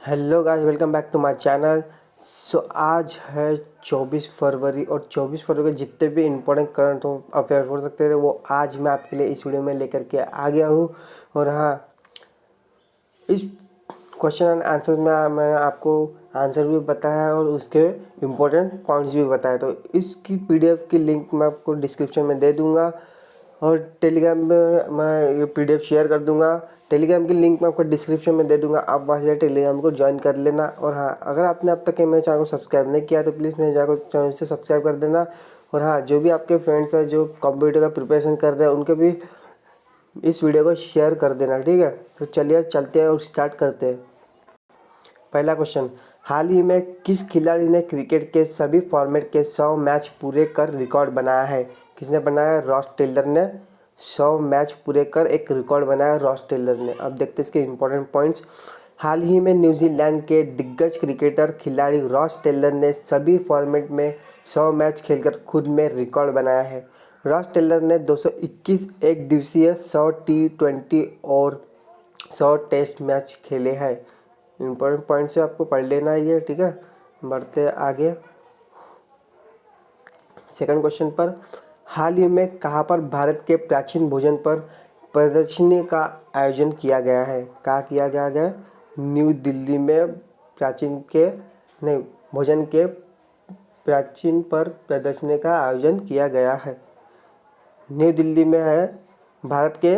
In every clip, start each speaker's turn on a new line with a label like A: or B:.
A: Hello guys, welcome back to my channel. आज है 24 फरवरी और 24 फरवरी के जितने भी इम्पोर्टेंट करंट अफेयर हो सकते हैं वो आज मैं आपके लिए इस वीडियो में लेकर के आ गया हूँ। और हाँ, इस क्वेश्चन एंड आंसर में मैं आपको आंसर भी बताया और उसके इम्पोर्टेंट पॉइंट्स भी बताए। तो इसकी पीडीएफ की लिंक मैं आपको डिस्क्रिप्शन में दे दूँगा और टेलीग्राम में मैं ये पीडीएफ शेयर कर दूंगा। टेलीग्राम की लिंक मैं आपको डिस्क्रिप्शन में दे दूंगा, आप वहाँ से टेलीग्राम को ज्वाइन कर लेना। और हाँ, अगर आपने अब तक मेरे चैनल को सब्सक्राइब नहीं किया तो प्लीज़ मेरे चैनल से सब्सक्राइब कर देना। और हाँ, जो भी आपके फ्रेंड्स हैं जो कंप्यूटर का प्रिपरेशन कर रहे हैं उनके भी इस वीडियो को शेयर कर देना, ठीक है। तो चलिए चलते हैं और स्टार्ट करते हैं। पहला क्वेश्चन, हाल ही में किस खिलाड़ी ने क्रिकेट के सभी फॉर्मेट के 100 मैच पूरे कर रिकॉर्ड बनाया है? किसने बनाया? रॉस टेलर ने 100 मैच पूरे कर एक रिकॉर्ड बनाया रॉस टेलर ने। अब देखते हैं इसके इंपॉर्टेंट पॉइंट्स। हाल ही में न्यूजीलैंड के दिग्गज क्रिकेटर खिलाड़ी रॉस टेलर ने सभी फॉर्मेट में 100 मैच खेलकर खुद में रिकॉर्ड बनाया है। रॉस टेलर ने 221 एक दिवसीय, 100 T20 और 100 टेस्ट मैच खेले हैं। इम्पोर्टेंट पॉइंट से आपको पढ़ लेना है ये, ठीक है। बढ़ते आगे सेकंड क्वेश्चन पर। हाल ही में कहाँ पर भारत के प्राचीन भोजन पर प्रदर्शनी का आयोजन किया गया है? कहाँ किया गया? न्यू दिल्ली में प्राचीन के नहीं भोजन के प्राचीन पर प्रदर्शनी का आयोजन किया गया है। न्यू दिल्ली में है भारत के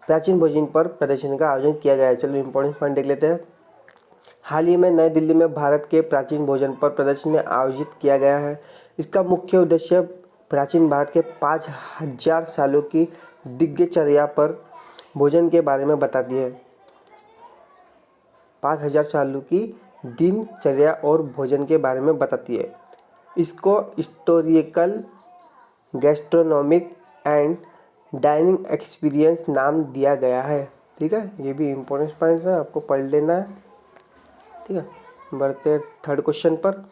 A: प्राचीन भोजन पर प्रदर्शनी का आयोजन किया गया है। चलो इंपॉर्टेंट पॉइंट देख लेते हैं। हाल ही में नई दिल्ली में भारत के प्राचीन भोजन पर प्रदर्शनी आयोजित किया गया है। इसका मुख्य उद्देश्य प्राचीन भारत के 5000 सालों की दिनचर्या पर भोजन के बारे में बताती है। 5000 सालों की दिनचर्या और भोजन के बारे में बताती है। इसको historical, gastronomic and dining experience नाम दिया गया है, ठीक है। ये भी इम्पोर्टेंट पॉइंट्स है, आपको पढ़ लेना है, ठीक है। बढ़ते थर्ड क्वेश्चन पर।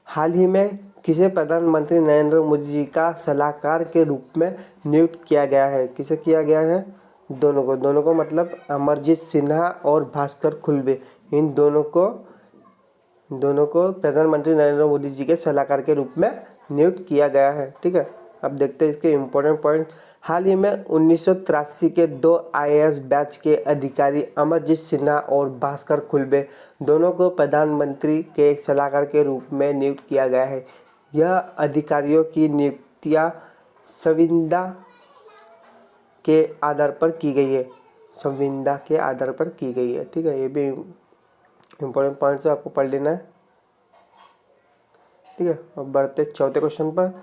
A: हाल ही में किसे प्रधानमंत्री नरेंद्र मोदी जी का सलाहकार के रूप में नियुक्त किया गया है? किसे किया गया है? दोनों को मतलब अमरजीत सिन्हा और भास्कर खुल्बे, इन दोनों को प्रधानमंत्री नरेंद्र मोदी जी के सलाहकार के रूप में नियुक्त किया गया है, ठीक है। अब देखते हैं इसके इम्पोर्टेंट पॉइंट। हाल ही में 1983 के 2 IAS बैच के अधिकारी अमरजीत सिन्हा और भास्कर खुल्बे दोनों को प्रधानमंत्री के एक सलाहकार के रूप में नियुक्त किया गया है। यह अधिकारियों की नियुक्तियां संविदा के आधार पर की गई है। संविदा के आधार पर की गई है, ठीक है। ये भी इम्पोर्टेंट पॉइंट्स है, आपको पढ़ लेना है, ठीक है। अब बढ़ते चौथे क्वेश्चन पर।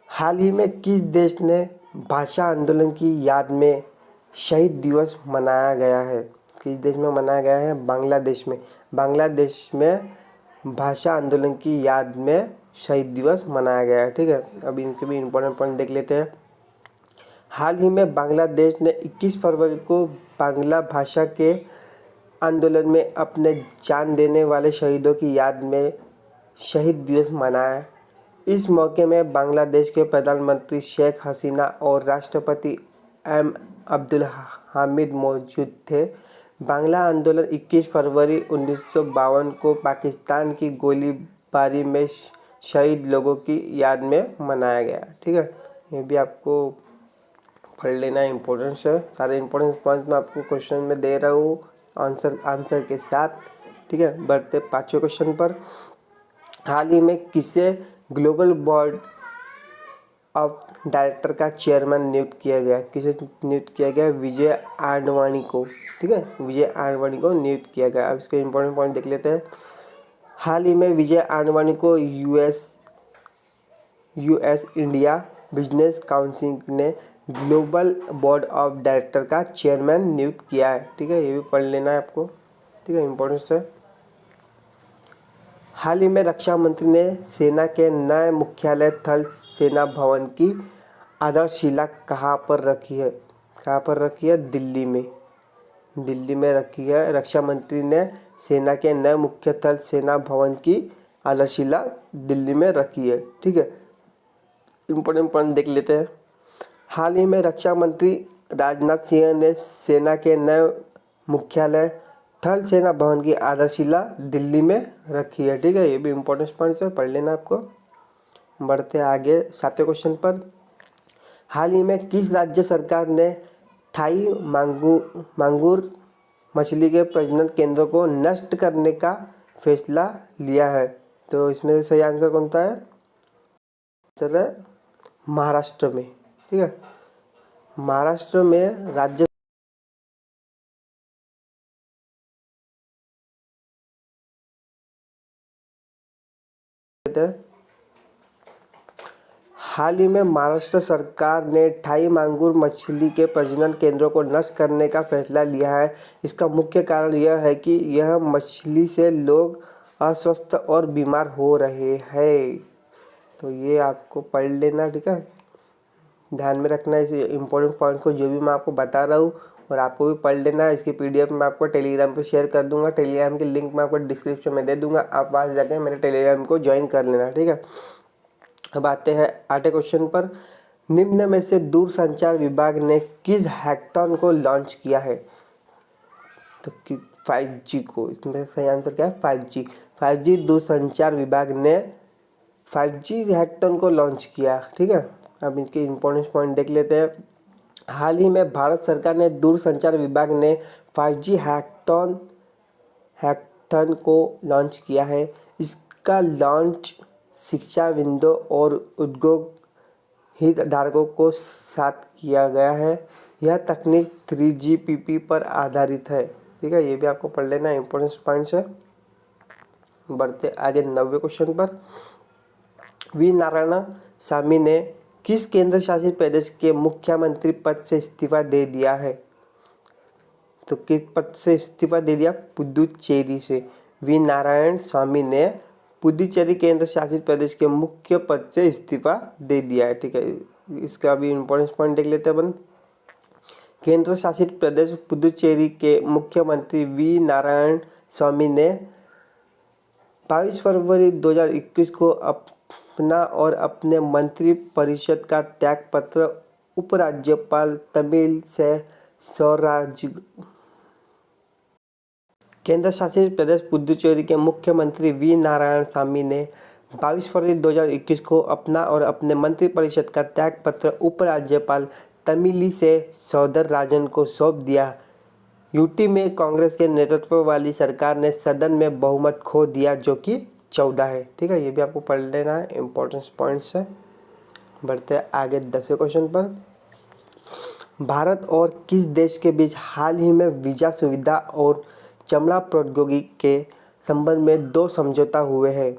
A: हाल ही में किस देश ने भाषा आंदोलन की याद में शहीद दिवस मनाया गया है? किस देश में मनाया गया है? बांग्लादेश में। बांग्लादेश में भाषा आंदोलन की याद में शहीद दिवस मनाया गया है, ठीक है। अब इनके भी इम्पोर्टेंट पॉइंट देख लेते हैं। हाल ही में बांग्लादेश ने 21 फरवरी को बांग्ला भाषा के आंदोलन में अपने जान देने वाले शहीदों की याद में शहीद दिवस मनाया। इस मौके में बांग्लादेश के प्रधानमंत्री शेख हसीना और राष्ट्रपति एम अब्दुल हामिद मौजूद थे। बांग्ला आंदोलन 21 फरवरी 1952 को पाकिस्तान की गोलीबारी में शहीद लोगों की याद में मनाया गया, ठीक है। ये भी आपको पढ़ लेना इम्पोर्टेंस है। सारे इम्पोर्टेंस पॉइंट्स मैं आपको क्वेश्चन में दे रहा हूँ आंसर के साथ, ठीक है। बढ़ते पांचवें क्वेश्चन पर। हाल ही में किसे ग्लोबल बोर्ड ऑफ डायरेक्टर का चेयरमैन नियुक्त किया गया? किसे नियुक्त किया गया? विजय आडवाणी को, ठीक है। विजय आडवाणी को नियुक्त किया गया। अब इसके इम्पोर्टेंट पॉइंट देख लेते हैं। हाल ही में विजय आडवाणी को यूएस इंडिया बिजनेस काउंसिल ने ग्लोबल बोर्ड ऑफ डायरेक्टर का चेयरमैन नियुक्त किया है, ठीक है। ये भी पढ़ लेना है आपको, ठीक है, इम्पोर्टेंस है। हाल ही में रक्षा मंत्री ने सेना के नए मुख्यालय थल सेना भवन की आधारशिला कहाँ पर रखी है? कहाँ पर रखी है? दिल्ली में। दिल्ली में रखी है। रक्षा मंत्री ने सेना के नए मुख्य थल सेना भवन की आधारशिला दिल्ली में रखी है, ठीक है। इम्पोर्टेंट पॉइंट देख लेते हैं। हाल ही में रक्षा मंत्री राजनाथ सिंह ने सेना के नए मुख्यालय थल सेना भवन की आधारशिला दिल्ली में रखी है। ठीक है, ये भी इम्पोर्टेंट पॉइंट्स है, पढ़ लेना आपको। बढ़ते आगे 7वें क्वेश्चन पर। हाल ही में किस राज्य सरकार ने थाई मांगूर मछली के प्रजनन केंद्रों को नष्ट करने का फैसला लिया है? तो इसमें से सही आंसर कौन सा है? आंसर है महाराष्ट्र में। ठीक है, महाराष्ट्र में राज्य हाल ही में महाराष्ट्र सरकार ने थाई मांगूर मछली के प्रजनन केंद्रों को नष्ट करने का फैसला लिया है। इसका मुख्य कारण यह है कि यह मछली से लोग अस्वस्थ और बीमार हो रहे हैं। तो ये आपको पढ़ लेना। ठीक है, ध्यान में रखना इस इम्पोर्टेंट पॉइंट को, जो भी मैं आपको बता रहा हूँ, और आपको भी पढ़ लेना है। इसकी पीडीएफ मैं आपको टेलीग्राम पे शेयर कर दूंगा। टेलीग्राम की लिंक मैं आपको डिस्क्रिप्शन में दे दूंगा, आप वहाँ जाकर मेरे टेलीग्राम को ज्वाइन कर लेना। ठीक है, अब आते हैं 8वें क्वेश्चन पर। निम्न में से दूरसंचार विभाग ने किस हैकाथॉन को लॉन्च किया है? तो 5G को, इसमें सही आंसर क्या है? 5G। 5G दूरसंचार विभाग ने 5G हैकाथॉन को लॉन्च किया। ठीक है, अब इनके इम्पोर्टेंट पॉइंट देख लेते हैं। हाल ही में भारत सरकार ने दूरसंचार विभाग ने 5G हैकाथॉन को लॉन्च किया है। इसका लॉन्च शिक्षाविदों और उद्योग हितधारकों को साथ किया गया है। यह तकनीक 3GPP पर आधारित है। ठीक है, ये भी आपको पढ़ लेना, इम्पोर्टेंट पॉइंट्स है। बढ़ते आगे 9वें क्वेश्चन पर। वी नारायण स्वामी ने किस केंद्र शासित प्रदेश के मुख्यमंत्री पद से इस्तीफा दे दिया है? तो किस पद से इस्तीफा दे दिया? पुदुचेरी से। वी नारायण स्वामी ने पुदुचेरी केंद्र शासित प्रदेश के मुख्य पद से इस्तीफा दे दिया है। ठीक है, इसका भी इम्पोर्टेंट पॉइंट देख लेते हैं अपन। केंद्र शासित प्रदेश पुदुचेरी के मुख्यमंत्री वी नारायण स्वामी ने 22 फरवरी 2021 को अपना और अपने मंत्री परिषद का त्यागपत्र उपराज्यपाल तमिलिसै सौंदरराजन केंद्र शासित प्रदेश पुदुचेरी के मुख्यमंत्री वी नारायण स्वामी ने 22 फरवरी 2021 को अपना और अपने मंत्रिपरिषद का त्यागपत्र उपराज्यपाल तमिलिसै सौंदरराजन को सौंप दिया। यूटी में कांग्रेस के नेतृत्व वाली सरकार ने सदन में बहुमत खो दिया, जो कि 14 है। ठीक है, ये भी आपको पढ़ लेना है, इंपॉर्टेंट पॉइंट्स है। बढ़ते हैं आगे 10वें क्वेश्चन पर। भारत और किस देश के बीच हाल ही में वीजा सुविधा और चमड़ा प्रौद्योगिकी के संबंध में 2 समझौता हुए हैं?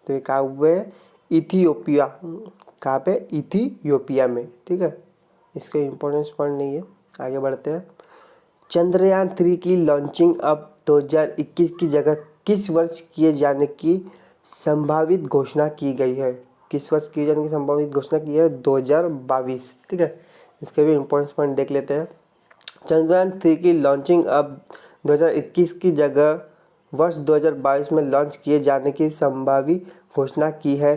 A: तो ये कहाँ हुए? इथियोपिया। कहाँ पे? इथियोपिया में। ठीक है, इसका इम्पोर्टेंस पॉइंट नहीं है। आगे बढ़ते हैं। चंद्रयान 3 की लॉन्चिंग अब 2021 की जगह किस वर्ष किए जाने की संभावित घोषणा की गई है? किस वर्ष किए जाने की संभावित घोषणा की है? 2022। ठीक है, इसके भी इम्पोर्टेंट पॉइंट देख लेते हैं। चंद्रयान 3 की लॉन्चिंग अब 2021 की जगह वर्ष 2022 में लॉन्च किए जाने की संभावित घोषणा की है।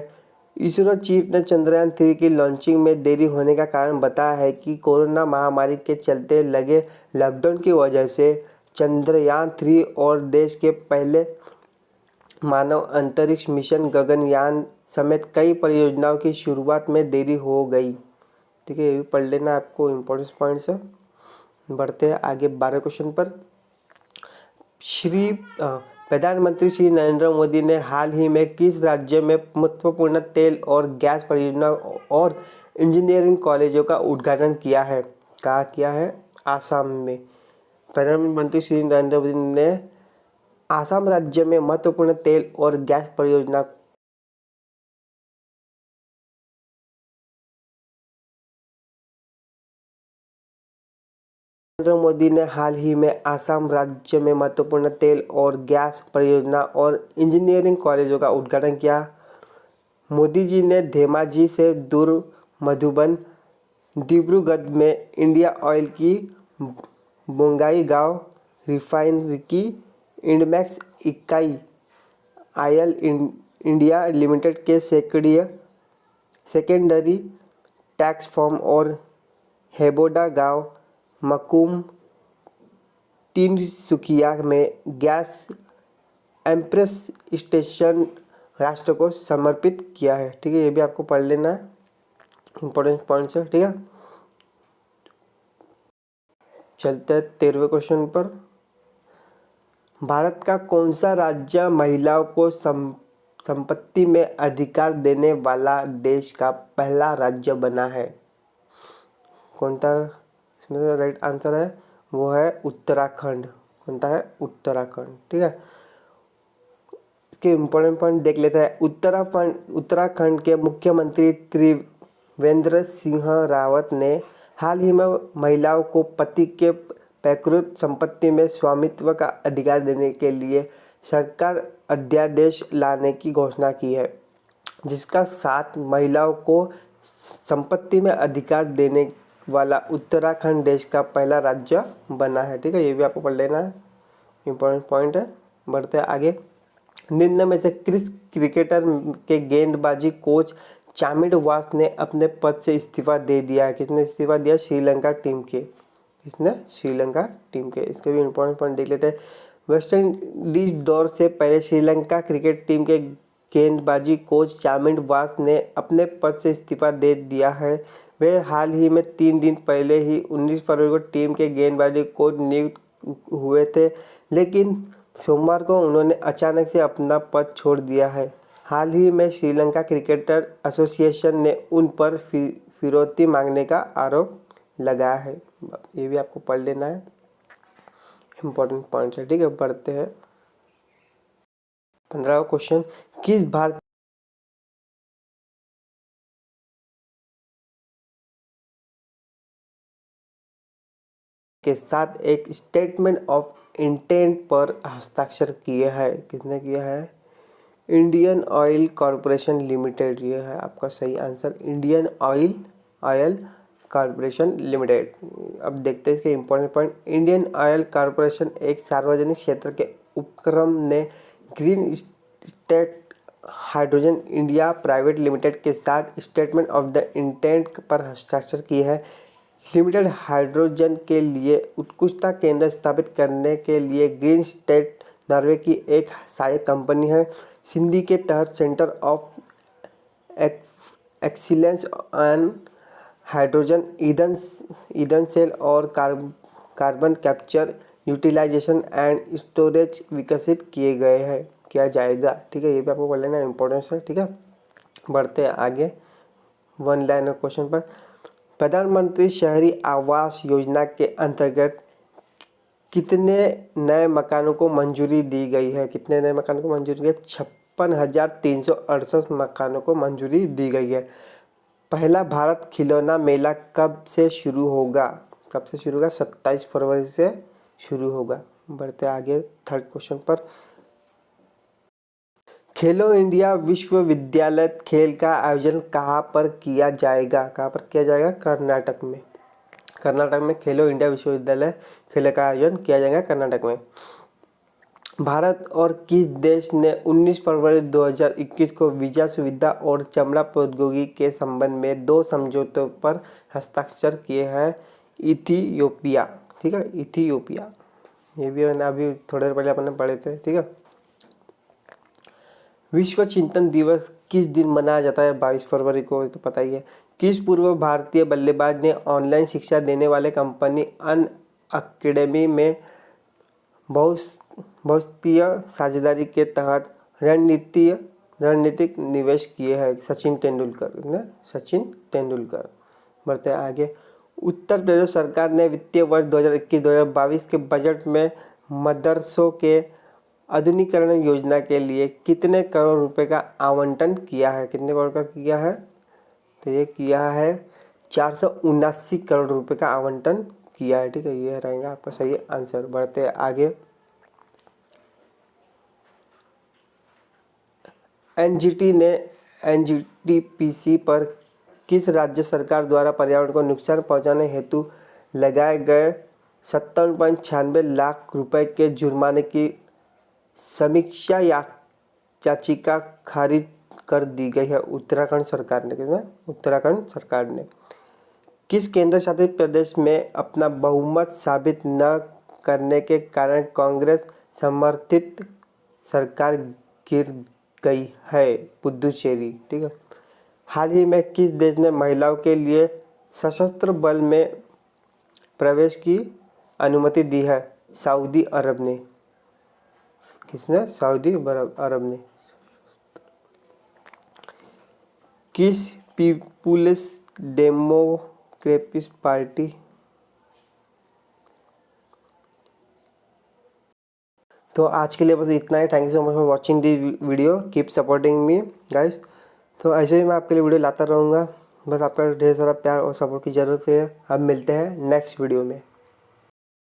A: इसरो चीफ ने चंद्रयान 3 की लॉन्चिंग में देरी होने का कारण बताया है कि कोरोना महामारी के चलते लगे लॉकडाउन की वजह से चंद्रयान 3 और देश के पहले मानव अंतरिक्ष मिशन गगनयान समेत कई परियोजनाओं की शुरुआत में देरी हो गई। ठीक है, ये भी पढ़ लेना, आपको इम्पोर्टेंट पॉइंट्स है। बढ़ते हैं आगे 12 क्वेश्चन पर। प्रधानमंत्री श्री नरेंद्र मोदी ने हाल ही में किस राज्य में महत्वपूर्ण तेल और गैस परियोजना और इंजीनियरिंग कॉलेजों का उद्घाटन किया है? कहाँ किया है? आसाम में। प्रधानमंत्री श्री नरेंद्र मोदी ने आसाम राज्य में महत्वपूर्ण तेल और गैस परियोजना नरेंद्र मोदी ने हाल ही में आसाम राज्य में महत्वपूर्ण तेल और गैस परियोजना और इंजीनियरिंग कॉलेजों का उद्घाटन किया। मोदी जी ने धेमाजी से दूर मधुबन डिब्रूगढ़ में इंडिया ऑयल की बोंगाईगांव रिफाइनरी की इंडमैक्स इकाई आयल इंडिया लिमिटेड के सेकेंडरी टैक्स फॉर्म और हेबोडा गांव मकुम तिनसुकिया में गैस एम्प्रेस स्टेशन राष्ट्र को समर्पित किया है। ठीक है, ये भी आपको पढ़ लेना है, इंपॉर्टेंट पॉइंट्स है। ठीक है, चलते हैं 13वें क्वेश्चन पर। भारत का कौन सा राज्य महिलाओं को संपत्ति में अधिकार देने वाला देश का पहला राज्य बना है? कौन सा इसमें से राइट आंसर है? वो है उत्तराखंड। कौन सा है? उत्तराखंड। ठीक है, इसके इम्पोर्टेंट पॉइंट देख लेते हैं। उत्तराखंड के मुख्यमंत्री त्रिवेंद्र सिंह रावत ने हाल ही में महिलाओं को पति के प्रकृत संपत्ति में स्वामित्व का अधिकार देने के लिए सरकार अध्यादेश लाने की घोषणा की है, जिसका साथ महिलाओं को संपत्ति में अधिकार देने वाला उत्तराखंड देश का पहला राज्य बना है। ठीक है, ये भी आपको पढ़ लेना है, इम्पोर्टेंट पॉइंट है। बढ़ते हैं आगे। निम्न में से किस क्रिकेटर के गेंदबाजी कोच चामिंड वास ने अपने पद से इस्तीफा दे दिया है? किसने इस्तीफा दिया? श्रीलंका टीम के। किसने? श्रीलंका टीम के। इसके भी इम्पोर्टेंट पॉइंट देख लेते हैं। वेस्ट इंडीज दौर से पहले श्रीलंका क्रिकेट टीम के गेंदबाजी कोच चामिंड वास ने अपने पद से इस्तीफा दे दिया है। वे हाल ही में 3 दिन पहले ही 19 फरवरी को टीम के गेंदबाजी कोच नियुक्त हुए थे, लेकिन सोमवार को उन्होंने अचानक से अपना पद छोड़ दिया है। हाल ही में श्रीलंका क्रिकेटर एसोसिएशन ने उन पर फिरौती मांगने का आरोप लगाया है। ये भी आपको पढ़ लेना है, इम्पोर्टेंट पॉइंट है। ठीक है, पढ़ते हैं 15वां क्वेश्चन। किस भारत के साथ एक स्टेटमेंट ऑफ इंटेंट पर हस्ताक्षर किए हैं? किसने किया है? Indian oil corporation limited. ये है आपका सही answer, Indian oil corporation limited. अब देखते हैं इसके important point. Indian oil corporation एक सार्वजनिक क्षेत्र के उपक्रम ने green state hydrogen India private limited के साथ स्टेटमेंट ऑफ द इंटेंट पर हस्ताक्षर किए हैं। लिमिटेड हाइड्रोजन के लिए उत्कृष्टता केंद्र स्थापित करने के लिए ग्रीन स्टेट नॉर्वे की एक सहायक कंपनी है। सिंधी के तहत centre of excellence on hydrogen ईंधन सेल और carbon capture utilisation and storage विकसित किया जाएगा। ठीक है, ये भी आपको पढ़ लेना इंपॉर्टेंस है। ठीक है, बढ़ते हैं आगे 1 लाइन क्वेश्चन पर। प्रधानमंत्री शहरी आवास योजना के अंतर्गत कितने नए मकानों को मंजूरी दी गई है? कितने नए मकानों को मंजूरी दी है? 56,368 मकानों को मंजूरी दी गई है। पहला भारत खिलौना मेला कब से शुरू होगा? कब से शुरू होगा? 27 फरवरी से शुरू होगा। बढ़ते आगे 3rd क्वेश्चन पर। खेलो इंडिया विश्वविद्यालय खेल का आयोजन कहाँ पर किया जाएगा? कहाँ पर किया जाएगा? कर्नाटक में। कर्नाटक में खेलो इंडिया विश्वविद्यालय खेल का आयोजन किया जाएगा कर्नाटक में। भारत और किस देश ने 19 फरवरी 2021 को वीजा सुविधा और चमड़ा प्रौद्योगिकी के संबंध में 2 समझौतों पर हस्ताक्षर किए हैं? इथियोपिया। ठीक है, इथियोपिया। ये भी मैंने अभी थोड़ी देर पहले अपने पढ़े थे। ठीक है, विश्व चिंतन दिवस किस दिन मनाया जाता है? 22 फरवरी को, तो पता ही है। किस पूर्व भारतीय बल्लेबाज ने ऑनलाइन शिक्षा देने वाले कंपनी अन अकेडमी में बहुस्तरीय साझेदारी के तहत रणनीतिक निवेश किए हैं? सचिन तेंदुलकर। बढ़ते हैं आगे। उत्तर प्रदेश सरकार ने वित्तीय वर्ष 2021-2022 के बजट में मदरसों के आधुनिकीकरण योजना के लिए कितने करोड़ रुपए का आवंटन किया है? कितने करोड़ का किया है? तो ये किया है 479 करोड़ रुपए का आवंटन किया है। ठीक है, ये रहेगा आपका सही आंसर। बढ़ते हैं आगे। एनजीटीपीसी पर किस राज्य सरकार द्वारा पर्यावरण को नुकसान पहुंचाने हेतु लगाए गए 57.96 लाख रुपए के जुर्माने की समीक्षा याचिका खारिज कर दी गई है? उत्तराखंड सरकार ने। किसने? उत्तराखंड सरकार ने। किस केंद्र शासित प्रदेश में अपना बहुमत साबित न करने के कारण कांग्रेस समर्थित सरकार गिर गई है। पुडुचेरी, ठीक है। हाल ही में किस देश ने महिलाओं के लिए सशस्त्र बल में प्रवेश की अनुमति दी है? सऊदी अरब ने। किसने? सऊदी अरब ने। किस पीपुल्स डेमोक्रेटिक पार्टी तो आज के लिए बस इतना ही। Thank you so much for watching the video. Keep supporting me guys. तो ऐसे ही मैं आपके लिए वीडियो लाता रहूँगा। बस आपका ढेर सारा प्यार और सपोर्ट की ज़रूरत है। अब मिलते हैं नेक्स्ट वीडियो में।